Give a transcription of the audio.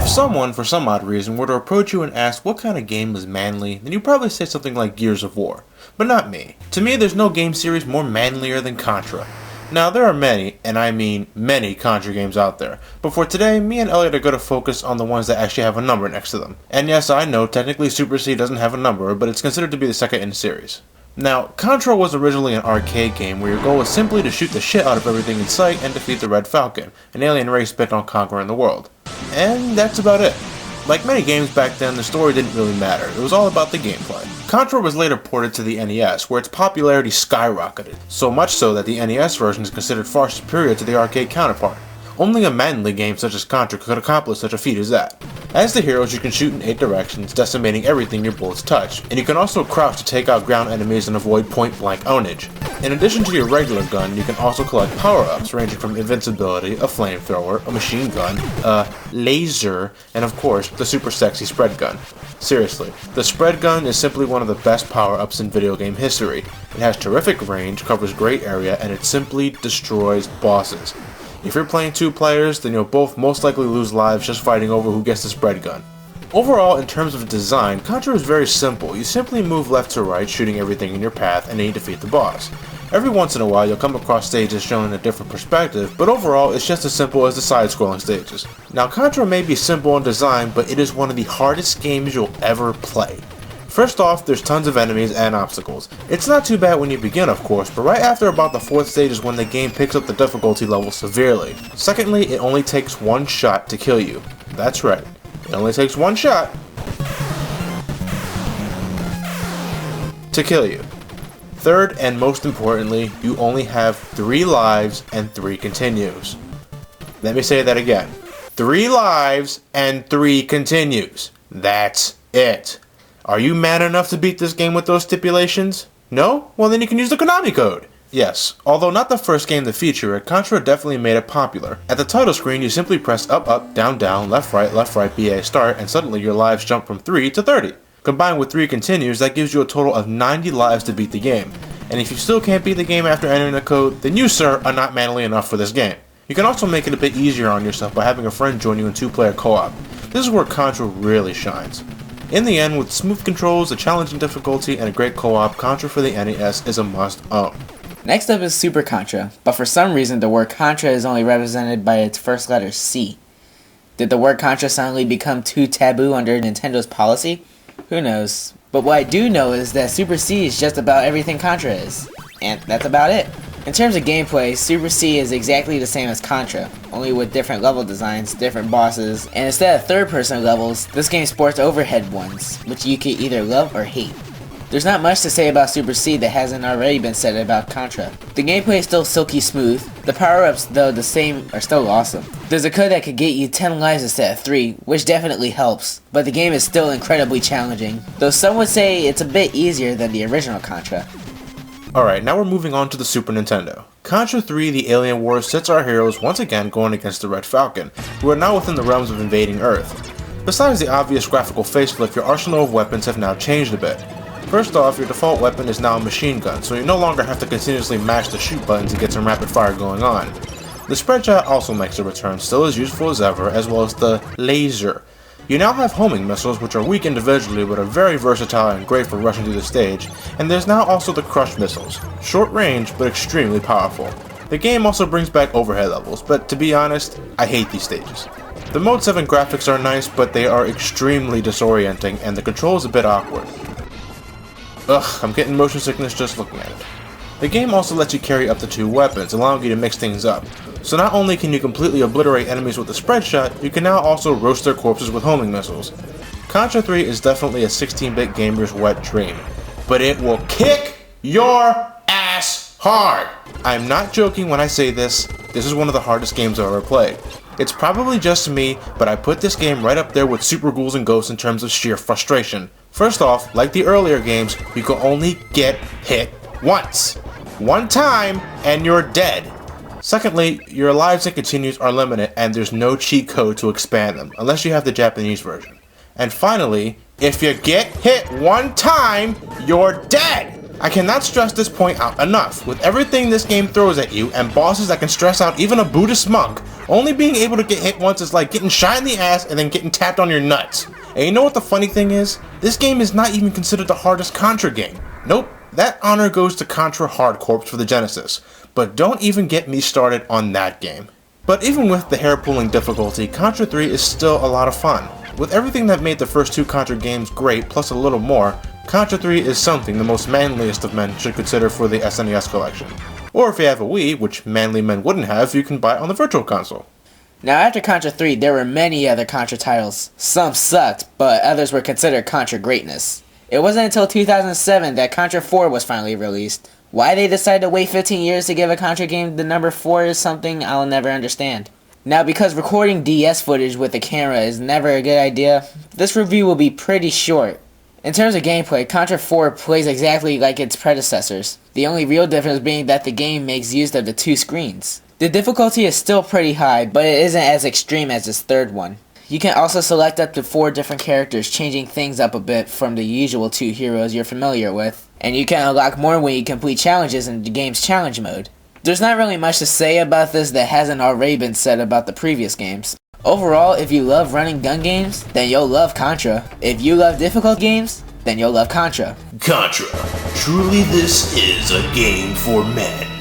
If someone, for some odd reason, were to approach you and ask what kind of game is manly, then you'd probably say something like Gears of War. But not me. To me, there's no game series more manlier than Contra. Now, there are many, and I mean many, Contra games out there, but for today, me and Elliot are going to focus on the ones that actually have a number next to them. And yes, I know, technically Super C doesn't have a number, but it's considered to be the second in the series. Now, Contra was originally an arcade game where your goal was simply to shoot the shit out of everything in sight and defeat the Red Falcon, an alien race bent on conquering the world. And that's about it. Like many games back then, the story didn't really matter, it was all about the gameplay. Contra was later ported to the NES, where its popularity skyrocketed, so much so that the NES version is considered far superior to the arcade counterpart. Only a manly game such as Contra could accomplish such a feat as that. As the heroes, you can shoot in 8 directions, decimating everything your bullets touch, and you can also crouch to take out ground enemies and avoid point-blank ownage. In addition to your regular gun, you can also collect power-ups ranging from invincibility, a flamethrower, a machine gun, a laser, and of course, the super sexy spread gun. Seriously, the spread gun is simply one of the best power-ups in video game history. It has terrific range, covers great area, and it simply destroys bosses. If you're playing 2 players, then you'll both most likely lose lives just fighting over who gets the spread gun. Overall, in terms of design, Contra is very simple. You simply move left to right, shooting everything in your path, and then you defeat the boss. Every once in a while, you'll come across stages shown in a different perspective, but overall, it's just as simple as the side-scrolling stages. Now, Contra may be simple in design, but it is one of the hardest games you'll ever play. First off, there's tons of enemies and obstacles. It's not too bad when you begin, of course, but right after about the 4th stage is when the game picks up the difficulty level severely. Secondly, it only takes 1 shot to kill you. That's right, it only takes 1 shot to kill you. Third, and most importantly, you only have 3 lives and 3 continues. Let me say that again. 3 lives and 3 continues. That's it. Are you man enough to beat this game with those stipulations? No? Well, then you can use the Konami code. Yes, although not the first game to feature it, Contra definitely made it popular. At the title screen, you simply press up, up, down, down, left, right, BA, start, and suddenly your lives jump from 3 to 30. Combined with 3 continues, that gives you a total of 90 lives to beat the game. And if you still can't beat the game after entering the code, then you, sir, are not manly enough for this game. You can also make it a bit easier on yourself by having a friend join you in 2-player co-op. This is where Contra really shines. In the end, with smooth controls, a challenging difficulty, and a great co-op, Contra for the NES is a must-own. Next up is Super Contra, but for some reason the word Contra is only represented by its first letter C. Did the word Contra suddenly become too taboo under Nintendo's policy? Who knows. But what I do know is that Super C is just about everything Contra is. And that's about it. In terms of gameplay, Super C is exactly the same as Contra, only with different level designs, different bosses, and instead of third-person levels, this game sports overhead ones, which you can either love or hate. There's not much to say about Super C that hasn't already been said about Contra. The gameplay is still silky smooth, the power-ups, though the same, are still awesome. There's a code that could get you 10 lives instead of 3, which definitely helps, but the game is still incredibly challenging, though some would say it's a bit easier than the original Contra. Alright, now we're moving on to the Super Nintendo. Contra 3 The Alien Wars sets our heroes once again going against the Red Falcon, who are now within the realms of invading Earth. Besides the obvious graphical facelift, your arsenal of weapons have now changed a bit. First off, your default weapon is now a machine gun, so you no longer have to continuously mash the shoot button to get some rapid fire going on. The spread shot also makes a return, still as useful as ever, as well as the laser. You now have homing missiles, which are weak individually but are very versatile and great for rushing through the stage, and there's now also the crush missiles, short range but extremely powerful. The game also brings back overhead levels, but to be honest, I hate these stages. The Mode 7 graphics are nice, but they are extremely disorienting and the control is a bit awkward. Ugh, I'm getting motion sickness just looking at it. The game also lets you carry up to 2 weapons, allowing you to mix things up. So not only can you completely obliterate enemies with the spread shot, you can now also roast their corpses with homing missiles. Contra 3 is definitely a 16-bit gamer's wet dream, but it will kick your ass hard! I'm not joking when I say this is one of the hardest games I've ever played. It's probably just me, but I put this game right up there with Super Ghouls and Ghosts in terms of sheer frustration. First off, like the earlier games, you can only get hit once. One time, and you're dead. Secondly, your lives and continues are limited and there's no cheat code to expand them, unless you have the Japanese version. And finally, if you get hit one time, you're dead! I cannot stress this point out enough. With everything this game throws at you, and bosses that can stress out even a Buddhist monk, Only being able to get hit once is like getting shot in the ass and then getting tapped on your nuts. And you know what the funny thing is? This game is not even considered the hardest Contra game. Nope, that honor goes to Contra Hard Corps for the Genesis. But don't even get me started on that game. But even with the hair-pulling difficulty, Contra 3 is still a lot of fun. With everything that made the first two Contra games great, plus a little more, Contra 3 is something the most manliest of men should consider for the SNES collection. Or if you have a Wii, which manly men wouldn't have, you can buy it on the Virtual Console. Now after Contra 3, there were many other Contra titles. Some sucked, but others were considered Contra greatness. It wasn't until 2007 that Contra 4 was finally released. Why they decided to wait 15 years to give a Contra game the number 4 is something I'll never understand. Now because recording DS footage with a camera is never a good idea, this review will be pretty short. In terms of gameplay, Contra 4 plays exactly like its predecessors, the only real difference being that the game makes use of the two screens. The difficulty is still pretty high, but it isn't as extreme as its third one. You can also select up to 4 different characters, changing things up a bit from the usual 2 heroes you're familiar with, and you can unlock more when you complete challenges in the game's challenge mode. There's not really much to say about this that hasn't already been said about the previous games. Overall, if you love running gun games, then you'll love Contra. If you love difficult games, then you'll love Contra. Contra. Truly this is a game for men.